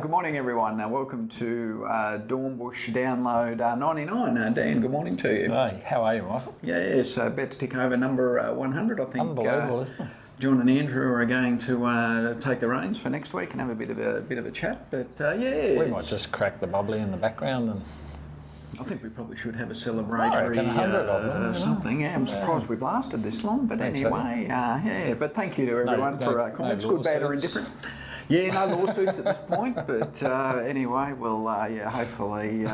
Good morning, everyone. Welcome to Dornbush Download 99. Dan, good morning to you. Hey, how are you, Michael? Yes, bet to tick over number 100, I think. Unbelievable, isn't it? John and Andrew are going to take the reins for next week and have a bit of a chat. But we might just crack the bubbly in the background and. I think we probably should have a celebratory something. Yeah, I'm surprised we've lasted this long, but anyway, But thank you to everyone for comments, good, bad, or indifferent. Yeah, no lawsuits at this point, but anyway, we'll hopefully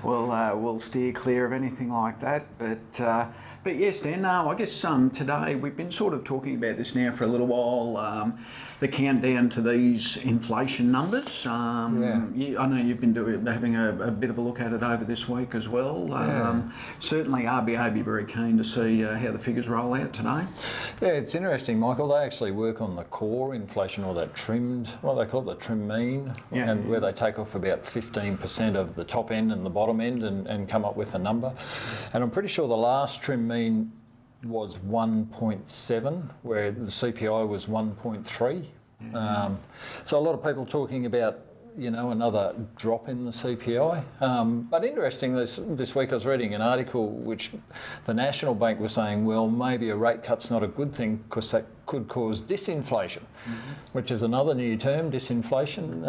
we'll steer clear of anything like that. But yes, Dan, I guess today we've been sort of talking about this now for a little while. The countdown to these inflation numbers. I know you've been having a bit of a look at it over this week as well. Certainly, RBA be very keen to see how the figures roll out today. Yeah, it's interesting, Michael. They actually work on the core inflation, or that trimmed, what they call it, the trim mean, and where they take off about 15% of the top end and the bottom end and come up with a number. And I'm pretty sure the last trim mean was 1.7, where the CPI was 1.3. So a lot of people talking about, another drop in the CPI. But interesting, this week I was reading an article which the National Bank was saying, well, maybe a rate cut's not a good thing because that could cause disinflation, which is another new term, disinflation.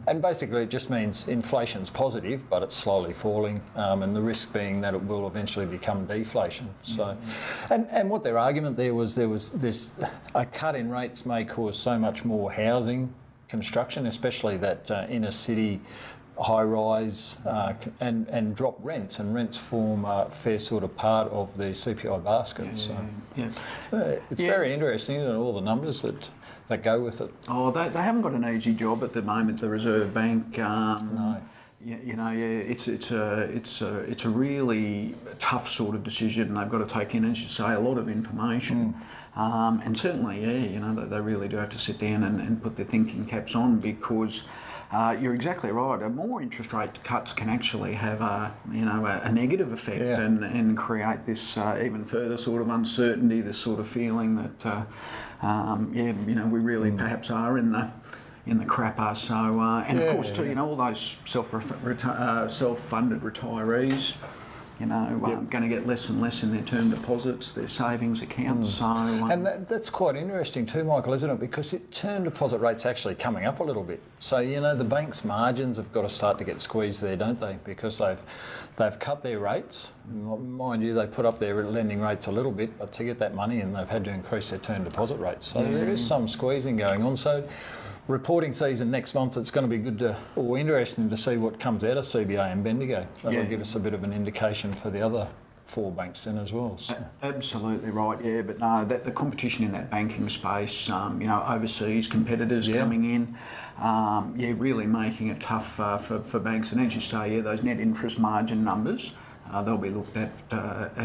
And basically it just means inflation's positive, but it's slowly falling, and the risk being that it will eventually become deflation. So, and what their argument there was this, a cut in rates may cause so much more housing construction, especially that inner city high rise, and drop rents, and rents form a fair sort of part of the CPI basket. So it's very interesting, all the numbers that go with it. Oh, they haven't got an easy job at the moment, the Reserve Bank. No. It's a really tough sort of decision. They've got to take in, as you say, a lot of information. And certainly, they really do have to sit down and put their thinking caps on, because you're exactly right. More interest rate cuts can actually have a negative effect and create this even further sort of uncertainty, this sort of feeling that we really perhaps are in the crapper. So and of course too, all those self-funded retirees, going to get less and less in their term deposits, their savings accounts. So and that's quite interesting too, Michael, isn't it? Because term deposit rates actually coming up a little bit. So the bank's margins have got to start to get squeezed there, don't they? Because they've cut their rates. Mind you, they put up their lending rates a little bit, but to get that money in, they've had to increase their term deposit rates. So there is some squeezing going on. So reporting season next month, it's going to be interesting to see what comes out of CBA and Bendigo. That'll give us a bit of an indication for the other four banks then as well. So. Absolutely right, but no, the competition in that banking space, overseas competitors coming in, really making it tough for banks. And as you say, those net interest margin numbers, they'll be looked at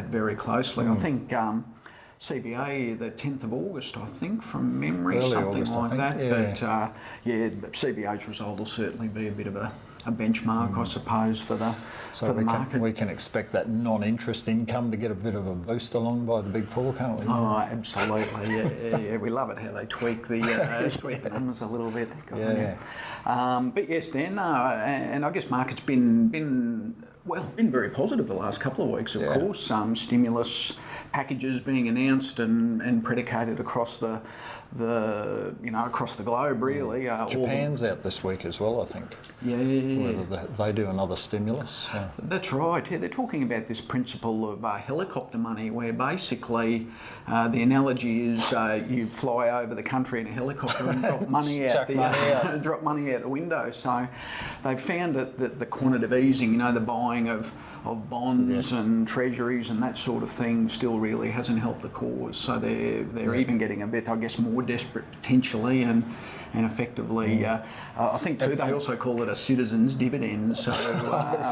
very closely. I think CBA the 10th of August, I think, from memory, early something August, like that. But CBA's result will certainly be a bit of a benchmark, I suppose, for the market. We can expect that non-interest income to get a bit of a boost along by the Big Four, can't we? Oh, absolutely. We love it how they tweak the numbers a little bit. But yes, Dan, and I guess market's been very positive the last couple of weeks, of course. Stimulus packages being announced and predicated across the across the globe, really. Japan's out this week as well, I think. Whether they do another stimulus. That's right. Yeah, they're talking about this principle of helicopter money, where basically the analogy is you fly over the country in a helicopter and drop money out drop money out the window. So they've found that the quantitative easing, the buying of bonds and treasuries and that sort of thing still really hasn't helped the cause. So they're even getting a bit, I guess, more desperate potentially, and effectively, I think too, they also call it a citizen's dividend. So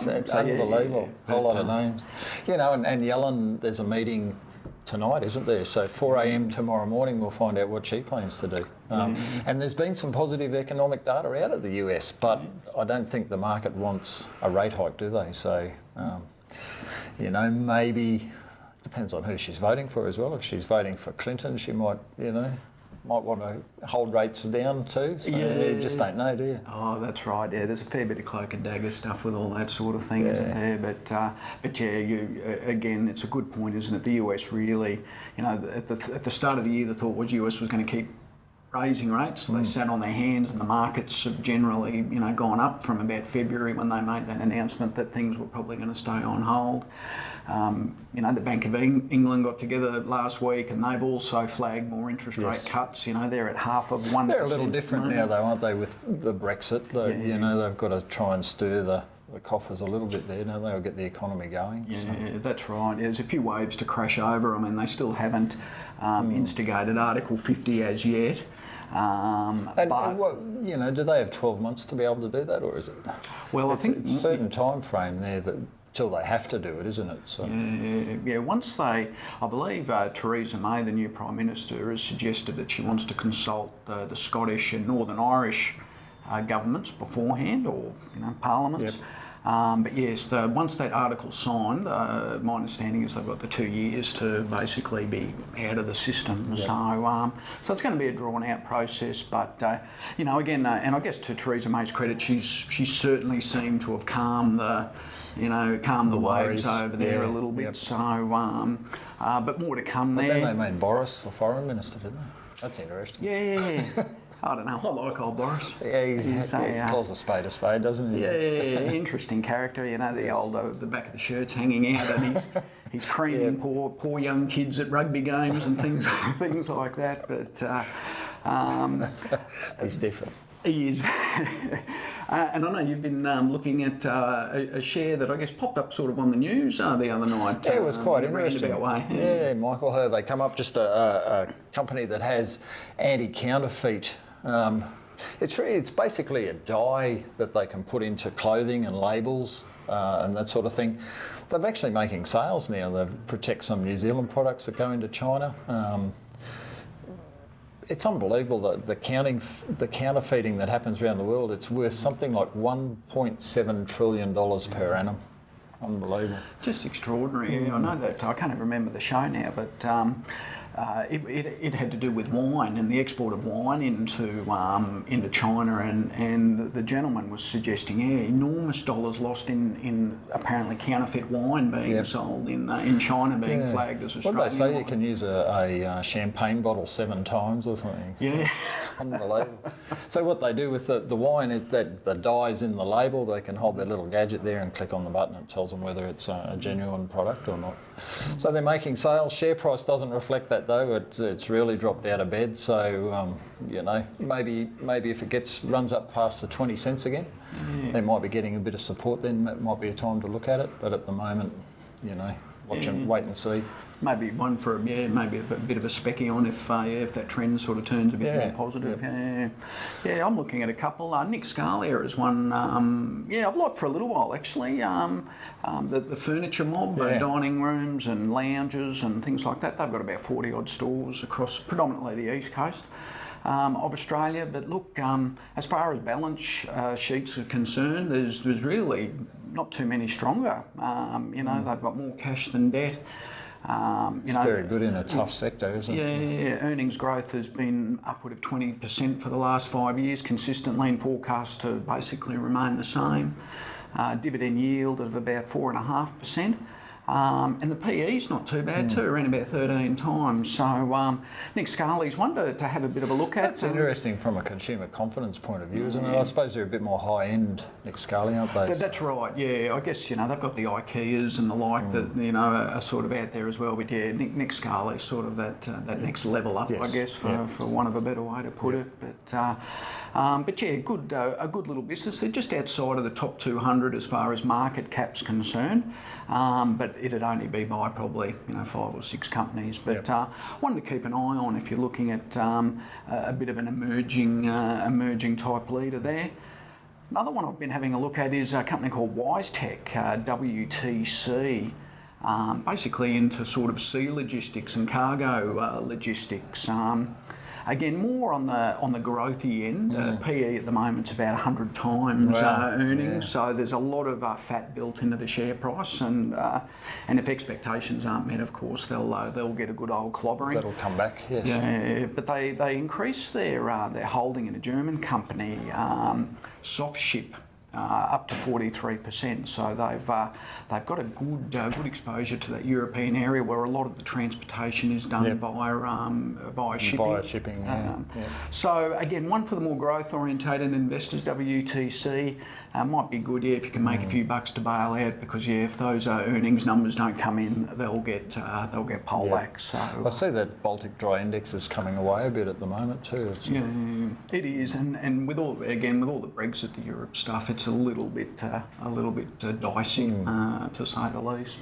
it's unbelievable. A whole lot of names. And Yellen, there's a meeting tonight, isn't there? So 4 a.m. tomorrow morning we'll find out what she plans to do. And there's been some positive economic data out of the US, but I don't think the market wants a rate hike, do they? So, maybe, depends on who she's voting for as well. If she's voting for Clinton, she might, might want to hold rates down too. So you just don't know, do you? Oh, that's right. Yeah, there's a fair bit of cloak and dagger stuff with all that sort of thing, isn't there? But yeah, again, it's a good point, isn't it? The US really, at the start of the year, the thought was US was going to keep raising rates. They sat on their hands, and the markets have generally, gone up from about February when they made that announcement that things were probably going to stay on hold. The Bank of England got together last week, and they've also flagged more interest rate cuts. They're at half of 1%. They're a little different now, though, aren't they, with the Brexit? They've got to try and stir the coffers a little bit there, don't they? Or get the economy going. Yeah, that's right. There's a few waves to crash over. I mean, they still haven't instigated Article 50 as yet. Do they have 12 months to be able to do that, or is it? Well, I think it's a certain time frame there that till they have to do it, isn't it? So. Yeah. Once I believe Theresa May, the new Prime Minister, has suggested that she wants to consult the Scottish and Northern Irish governments beforehand, or parliaments. Yep. But yes, once that article's signed, my understanding is they've got the 2 years to basically be out of the system. Yep. So it's going to be a drawn-out process. But again, and I guess to Theresa May's credit, she's certainly seemed to have calmed the waves over there a little bit. Yep. So, but more to come there. Then they made Boris the foreign minister, didn't they? That's interesting. Yeah. I don't know. I like old Boris. Yeah, he calls a spade, doesn't he? Yeah, interesting character. The back of the shirt's hanging out, and he's creaming poor young kids at rugby games and things like that. But he's different. He is. And I know you've been looking at a share that I guess popped up sort of on the news the other night. Yeah, it was quite interesting. Yeah, Michael, how they come up, just a company that has anti-counterfeit. It's basically a dye that they can put into clothing and labels and that sort of thing. They're actually making sales now. They protect some New Zealand products that go into China. It's unbelievable that the counterfeiting that happens around the world. It's worth something like $1.7 trillion per annum. Unbelievable. Just extraordinary. I know that. I can't even remember the show now, but it had to do with wine and the export of wine into China, and the gentleman was suggesting enormous dollars lost in apparently counterfeit wine being sold in China, being flagged as Australian. What did they say? You can use a champagne bottle 7 times or something. Yeah. Unbelievable. So what they do with the wine, the dye's in the label. They can hold their little gadget there and click on the button. It tells them whether it's a genuine product or not. So they're making sales. Share price doesn't reflect that though. It's really dropped out of bed. So maybe if it runs up past the 20 cents again, they might be getting a bit of support. Then it might be a time to look at it. But at the moment, watch and wait and see. Maybe one for maybe a bit of a specky on if that trend sort of turns a bit more positive. Yeah, I'm looking at a couple. Nick Scala is one. I've liked for a little while actually. The furniture mob, dining rooms and lounges and things like that. They've got about 40 odd stores across predominantly the east coast of Australia. But look, as far as balance sheets are concerned, there's really not too many stronger. They've got more cash than debt. It's very good in a tough sector, isn't it? Yeah, earnings growth has been upward of 20% for the last 5 years, consistently, and forecast to basically remain the same. Dividend yield of about 4.5%. And the PE's not too bad too, around about 13 times. So Nick Scali's one to have a bit of a look at. That's interesting from a consumer confidence point of view, isn't it? I suppose they're a bit more high-end, Nick Scali, aren't they? That's right, yeah. I guess, they've got the IKEAs and the like that, are sort of out there as well. But yeah, Nick Scali's sort of that next level up, I guess, for want of a better way to put it. But yeah, a good little business. They're just outside of the top 200 as far as market cap's concerned. But it'd only be by probably 5 or 6 companies. But one to keep an eye on if you're looking at a bit of an emerging type leader there. Another one I've been having a look at is a company called Wisetech, WTC. Basically into sort of sea logistics and cargo logistics. again, more on the growthy end. PE at the moment's about 100 times earnings, so there's a lot of fat built into the share price, and if expectations aren't met, of course, they'll get a good old clobbering. That'll come back, yes. Yeah, but they increased their holding in a German company, Softship, up to 43%. So they've got a good exposure to that European area where a lot of the transportation is done via shipping. Via shipping, So again, one for the more growth orientated investors, WTC. Might be good, if you can make a few bucks to bail out, because if those earnings numbers don't come in, they'll get pullback. So I see that Baltic Dry Index is coming away a bit at the moment too. It is, and with all the Brexit, the Europe stuff, it's a little bit dicey to say the least.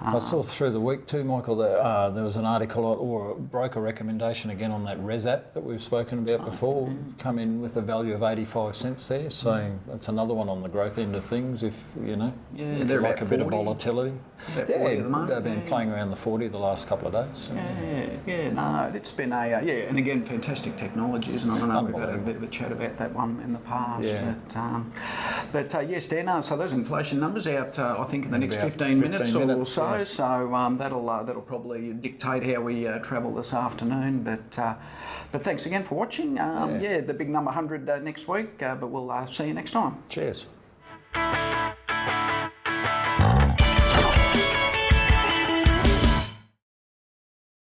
But I saw through the week too, Michael, that there was an article or a broker recommendation again on that Resat that we've spoken about before, come in with a value of 85 cents there, saying that's another one on the growth end of things. If if they're you like about a bit of 40. volatility, About 40 at the moment, they've been playing around the 40 the last couple of days. So. No, it's been and again, fantastic technology, isn't it? I know we've had a bit of a chat about that one in the past, but yes, Dan. So those inflation numbers out, I think, in the next 15 minutes or so. Yes. So that'll probably dictate how we travel this afternoon. But thanks again for watching. The big number 100 next week. But we'll see you next time. Cheers.